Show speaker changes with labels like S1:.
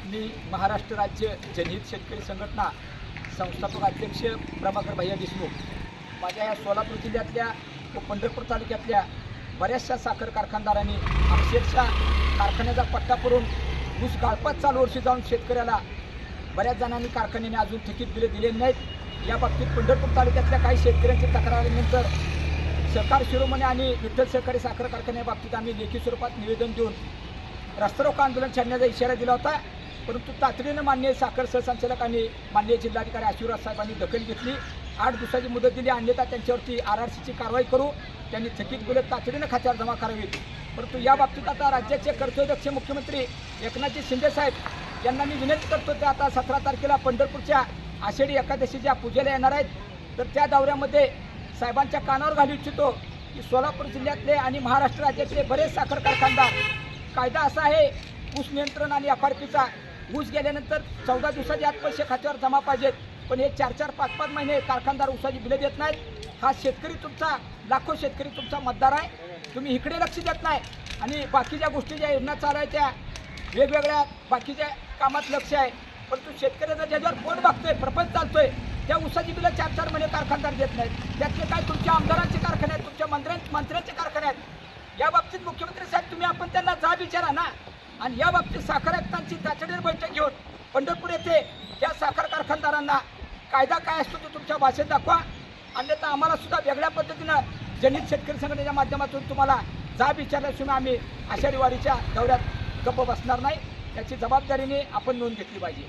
S1: मी महाराष्ट्र राज्य जनहित शेतकरी संघटना संस्थापक अध्यक्ष प्रभाकर भैया देशमुख माझ्या या सोलापूर जिल्ह्यातल्या व पंढरपूर तालुक्यातल्या बऱ्याचशा साखर कारखानदारांनी अक्षरशः कारखान्याचा पट्टा करून ऊस गाळपात चालू वर्षी जाऊन शेतकऱ्याला बऱ्याच जणांनी कारखान्याने अजून थकीत बिले दिलेली नाहीत। या बाबतीत पंढरपूर तालुक्यातल्या काही शेतकऱ्यांची तक्रारीनंतर सहकार शिरोमणी आणि विठ्ठल सहकारी साखर कारखान्याबाबतीत आम्ही लेखी स्वरूपात निवेदन देऊन रस्ता रोको आंदोलन छेडण्याचा इशारा दिला होता, परंतु तातडीनं माननीय साखर सहसंचालकांनी माननीय जिल्हाधिकारी आशीर्वाद साहेबांनी दखल घेतली। 8 दिवसाची मुदत दिली, अन्यथा त्यांच्यावरती RRCची कारवाई करू, त्यांनी थकीत बिले तातडीनं खात्यावर जमा करावीत। परंतु या बाबतीत आता राज्याचे कर्तव्यदक्ष मुख्यमंत्री एकनाथजी शिंदे साहेब यांना मी विनंती करतो ते आता 17 तारखेला पंढरपूरच्या आषाढी एकादशीच्या पूजेला येणार आहेत, तर त्या दौऱ्यामध्ये साहेबांच्या कानावर घालू इच्छितो की सोलापूर जिल्ह्यातले आणि महाराष्ट्र राज्यातले बरेच साखर कारखानदार कायदा असा आहे ऊस नियंत्रण आणि FRPचा ऊस गेल्यानंतर 14 दिवसाच्या आत पैसे खात्यावर जमा पाहिजेत, पण हे 4-4, 5-5 महिने कारखानदार ऊसाची बिले देत नाहीत। हा शेतकरी तुमचा लाखो शेतकरी तुमचा मतदार आहे, तुम्ही इकडे लक्ष देत नाही आणि बाकीच्या गोष्टी ज्या योजना चालायच्या वेगवेगळ्या बाकीच्या कामात लक्ष आहे, परंतु शेतकऱ्याचा ज्याच्यावर पोट बघतोय प्रपंच चालतोय त्या ऊसाची बिलं 4-4 महिने कारखानदार देत नाहीत। त्यातले काय तुमच्या आमदारांचे कारखाने आहेत, तुमच्या मंत्र्यांचे कारखाने आहेत। या बाबतीत मुख्यमंत्री साहेब तुम्ही आपण त्यांना जाब विचारा ना, आणि या बाबतीत साखर आयुक्तांची तातडीने बैठक घेऊन पंढरपूर येथे या साखर कारखानदारांना कायदा काय असतो तो तुमच्या भाषेत दाखवा, अन्यथा आम्हाला सुद्धा वेगळ्या पद्धतीनं जनहित शेतकरी संघटनेच्या माध्यमातून तुम्हाला जाब विचारल्याशिवाय आम्ही आषाढी वारीच्या दौऱ्यात गप्प बसणार नाही, याची जबाबदारीने आपण नोंद घेतली पाहिजे।